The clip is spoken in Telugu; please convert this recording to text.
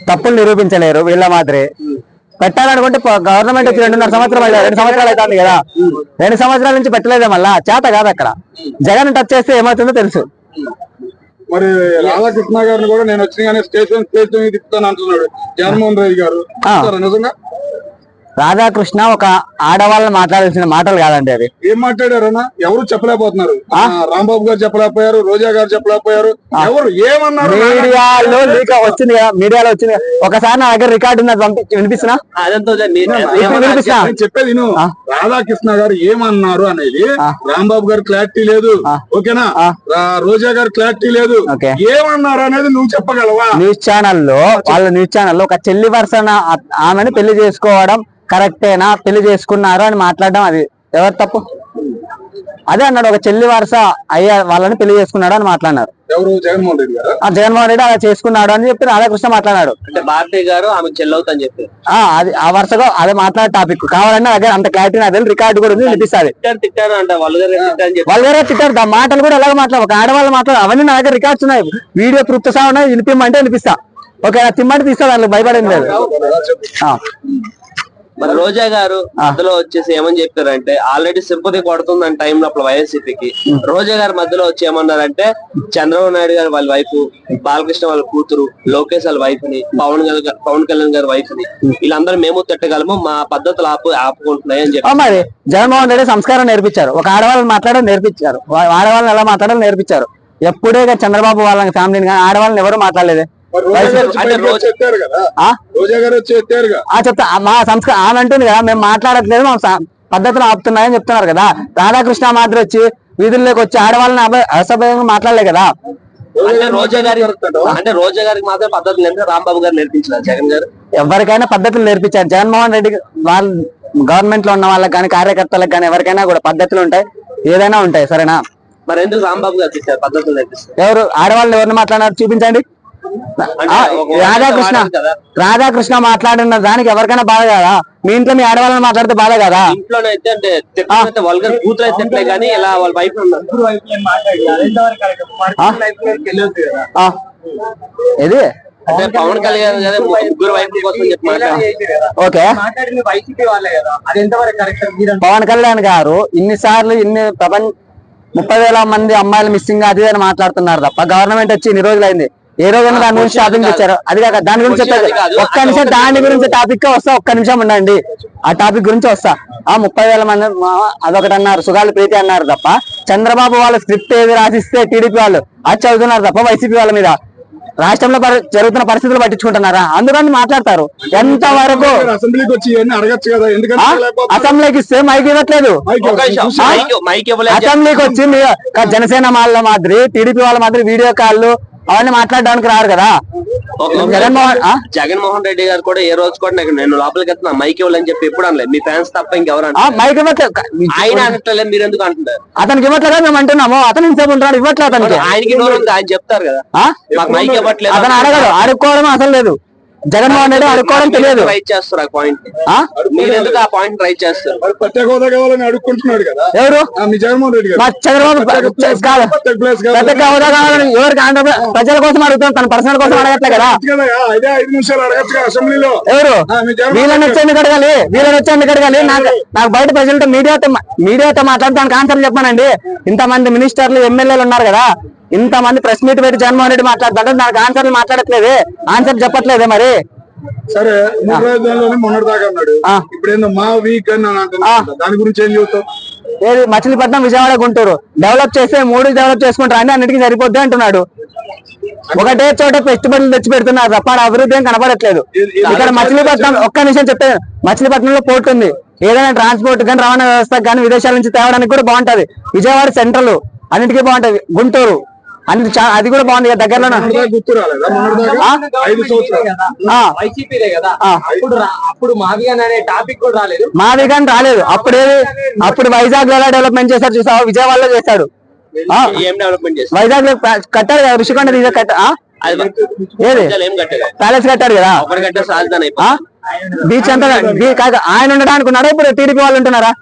తప్పులు నిరూపించలేరు వీళ్ళ మాదిరి. పెట్టాలనుకుంటే గవర్నమెంట్ వచ్చి 2.5 సంవత్సరం 2 సంవత్సరాలు అవుతుంది కదా, 2 సంవత్సరాల నుంచి పెట్టలేదే, మళ్ళా చేత కాదు. అక్కడ జగన్ టచ్ చేస్తే ఏమవుతుందో తెలుసు. మరి రాధాకృష్ణ గారిని కూడా నేను వచ్చిన స్టేషన్ తిప్పుతాను అంటున్నాడు జగన్మోహన్ రెడ్డి గారు. నిజంగా రాధాకృష్ణ ఒక ఆడవాళ్ళని మాట్లాడాల్సిన మాటలు కాదండి అవి. ఏం మాట్లాడారన్నా ఎవరు చెప్పలేకపోతున్నారు. రాంబాబు గారు చెప్పలేకపోయారు, రోజా గారు చెప్పలేకపోయారు, ఎవరు ఏమన్నారు. మీడియాలో వచ్చింది కదా, మీడియాలో వచ్చింది. ఒకసారి నా దగ్గర రికార్డు ఉన్నది వినిపిస్తున్నా చెప్పేది రాధాకృష్ణ గారు ఏమన్నారు అనేది రాంబాబు గారు క్లారిటీ లేదు, ఓకేనా, రోజా గారు క్లారిటీ లేదు, ఏమన్నారు అనేది నువ్వు చెప్పగలవా? న్యూస్ ఛానల్లో ఒక చెల్లి వరుసన ఆమెను పెళ్లి చేసుకోవడం కరెక్టేనా, పెళ్లి చేసుకున్నారు అని మాట్లాడడం అది ఎవరు తప్పు? అదే అన్నాడు, ఒక చెల్లి వరుస అయ్యా వాళ్ళని పెళ్లి చేసుకున్నాడు అని మాట్లాడినారు. ఎవరు? జగన్మోహన్ రెడ్డి గారు. జగన్మోహన్ రెడ్డి అలా చేసుకున్నాడు అని చెప్పి రాధాకృష్ణ మాట్లాడాడు. అంటే భారతి గారు ఆమె చెల్లవుతని చెప్పి అది ఆ వరుసగా అదే మాట్లాడే టాపిక్ కావాలన్నా అదే అంత క్లారిటీ నాకు రికార్డు కూడా ఉంది, వినిపిస్తుంది. తిట్టారు అంట వాళ్ళ తిట్టారు, మాటలు కూడా ఎలాగ మాట్లాడు, ఒక ఆడవాళ్ళు మాట్లాడు, అవన్నీ నా దగ్గర రికార్డ్స్ ఉన్నాయి, వీడియో ప్రూఫ్ సహా ఉన్నాయి, వినిపిమ్మంటే వినిపిస్తా. ఓకే, తిమ్మంటే తీస్తా, దాంట్లో భయపడింది లేదు. మరి రోజా గారు మధ్యలో వచ్చేసి ఏమని చెప్పారంటే ఆల్రెడీ సింపతి కొడుతుందని టైంలో అప్పుడు వైఎస్సీపీకి. రోజా గారు మధ్యలో వచ్చి ఏమన్నారంటే చంద్రబాబు నాయుడు గారి వాళ్ళ వైఫ్, బాలకృష్ణ వాళ్ళ కూతురు, లోకేష్ వాళ్ళ వైఫ్ ని, పవన్ కళ్యాణ్ గారి వైఫ్ ని, వీళ్ళందరూ మేము తిట్టగలము, మా పద్ధతులు ఆపుకుంటున్నాయి అని చెప్పి. మరి జగన్మోహన్ రెడ్డి సంస్కారం నేర్పించారు, ఒక ఆడవాళ్ళని మాట్లాడడం నేర్పించారు, ఆడవాళ్ళని ఎలా మాట్లాడాలో నేర్పించారు. ఎప్పుడే చంద్రబాబు వాళ్ళ ఫ్యామిలీని కానీ ఆడవాళ్ళని ఎవరు మాట్లాడలేదు. చెప్తా మా సంస్కారం ఆమె అంటుంది కదా, మేము మాట్లాడట్లేదు, మా పద్ధతులు ఆపుతున్నాయని చెప్తున్నారు కదా. రాధాకృష్ణ మాదిరి వచ్చి వీధుల్లోకి వచ్చి ఆడవాళ్ళని అసభ్యంగా మాట్లాడలే కదా. అంటే రోజా గారికి మాత్రం పద్ధతులు నేర్పించారు, రాంబాబు గారు నేర్పించారు, జగన్ గారు ఎవరికైనా పద్ధతులు నేర్పించారు. జగన్మోహన్ రెడ్డి వాళ్ళ గవర్నమెంట్ లో ఉన్న వాళ్ళకి కానీ కార్యకర్తలకు కానీ ఎవరికైనా కూడా పద్ధతులు ఉంటాయి, ఏదైనా ఉంటాయి, సరేనా? మరి ఎందుకు రాంబాబు గారు తెచ్చారు పద్ధతులు నేర్పిస్తారు? ఎవరు ఆడవాళ్ళు ఎవరిని మాట్లాడినారు చూపించండి. రాధాకృష్ణ మాట్లాడిన దానికి ఎవరికైనా బాధ కదా? మీ ఇంట్లో మీ ఆడవాళ్ళని మాట్లాడితే బాధ కదా? ఇంట్లోనే అయితే అంటే వల్గర్ కూతురు అయితే కానీ ఇలా వాళ్ళ వైఫ్ ఇది అంటే పవన్ కళ్యాణ్ గారు ముగ్గురు వైఫ్ కోసం చెప్పి ఓకే. పవన్ కళ్యాణ్ గారు ఇన్నిసార్లు 30,000 మంది అమ్మాయిలు మిస్సింగ్ అది అని మాట్లాడుతున్నారు తప్ప గవర్నమెంట్ వచ్చి ఇన్ని రోజులు అయింది, ఏ రోజైనా దాని గురించి షాపింగ్ తెచ్చారు? అది కాక దాని గురించి ఒక్క నిమిషం దాని గురించి టాపిక్ వస్తా, ఒక్క నిమిషం ఉండండి, ఆ టాపిక్ గురించి వస్తా. 30,000 మంది అదొకటి అన్నారు, సుగాలి ప్రీతి అన్నారు తప్ప చంద్రబాబు వాళ్ళ స్క్రిప్ట్ ఏది రాసిస్తే టీడీపీ వాళ్ళు అది చదువుతున్నారు తప్ప వైసీపీ వాళ్ళ మీద రాష్ట్రంలో జరుగుతున్న పరిస్థితులు పట్టించుకుంటున్నారా? అందుకని మాట్లాడతారు. ఎంత వరకు అసెంబ్లీకి ఇస్తే మైక్ ఇవ్వట్లేదు, అసెంబ్లీకి వచ్చి జనసేన వాళ్ళ మాదిరి టీడీపీ వాళ్ళ మాదిరి వీడియో కాల్ అవన్నీ మాట్లాడడానికి రారు కదా. జగన్మోహన్ రెడ్డి గారు కూడా ఏ రోజు కూడా నేను లోపలికి వెళ్తున్నా మైక్ ఇవ్వాలని చెప్పి ఎప్పుడు అనలేదు, మీ ఫ్యాన్స్ తప్ప ఇంకెవరు మైక్ ఇవ్వట్లేదు. ఆయన అనట్లేదు, మీరు ఎందుకు అంటున్నారు? అతనికి ఇవ్వట్లేదా మేము అంటున్నాము, అతను ఇంతసేపు ఉంటాడు ఇవ్వట్లేదు అతనికి. ఆయనకి ఆయన చెప్తారు కదా మాకు మైక్ ఇవ్వట్లేదు, అతను అడగడు, అడుక్కోవడం అసలు లేదు. జగన్మోహన్ రెడ్డి అడుక్కోవడం తెలియదు. రైట్ చేస్తారు ఆ పాయింట్, మీరు ఎందుకు ఆ పాయింట్ రైట్ చేస్తారు? ప్రత్యేక హోదా కావాలని అడుక్కుంటున్నాడు కదా ఎవరు? జగన్మోహన్ రెడ్డి గారు. ప్రత్యేక హోదా కావాలని ఎవరికి ప్రజల కోసం అడుగుతాం, తన పర్సనల్ కోసం అడగట్లే కదా. 5 నిమిషాలు అడగచ్చు అసెంబ్లీలో. ఎవరు? వీళ్ళని వచ్చేందుకు అడగాలి, వీళ్ళని వచ్చేందుకు అడగాలి. నాకు బయట ప్రజలతో మీడియాతో మాట్లాడటానికి ఆన్సర్ చెప్పానండి. ఇంతమంది మినిస్టర్లు ఎమ్మెల్యేలు ఉన్నారు కదా, ఇంతమంది ప్రెస్ మీట్ పెట్టి జగన్మోహన్ రెడ్డి మాట్లాడుతుంటే నాకు ఆన్సర్లు మాట్లాడట్లేదే, ఆన్సర్ చెప్పట్లేదే. మరి సరే మొన్నటి దాకా అన్నాడు, ఇప్పుడు ఏందో మా వీక్ అని దాని గురించి ఏం చెబుతావు? ఏది మచిలీపట్నం, విజయవాడ, గుంటూరు డెవలప్ చేస్తే 3 డెవలప్ చేసుకుంటారు అని అన్నిటికీ సరిపోద్ది అంటున్నాడు. ఒకటే చోట పెట్టుబడులు తెచ్చి పెడుతున్నారు తప్ప అభివృద్ధి ఏం కనబడట్లేదు. ఇక్కడ మచిలీపట్నం ఒక్క నిమిషం చెప్పే, మచిలీపట్నంలో పోర్ట్ ఉంది, ఏదైనా ట్రాన్స్పోర్ట్ కానీ రవాణా వ్యవస్థ కానీ విదేశాల నుంచి తేవడానికి కూడా బాగుంటది. విజయవాడ సెంట్రల్ అన్నిటికీ బాగుంటది, గుంటూరు అది కూడా బాగుంది దగ్గరలో. మావిగాన్ రాలేదు అప్పుడు వైజాగ్ లో ఎలా డెవలప్మెంట్ చేశారు చూసావా? విజయవాడలో చేశాడు, వైజాగ్ లో కట్టారు కదా, ఋషికొండ ఏది ప్యాలెస్ కట్టారు కదా, బీచ్ అంతా ఆయన ఉండడానికి ఉన్నారా? ఇప్పుడు టీడీపీ వాళ్ళు ఉంటున్నారా?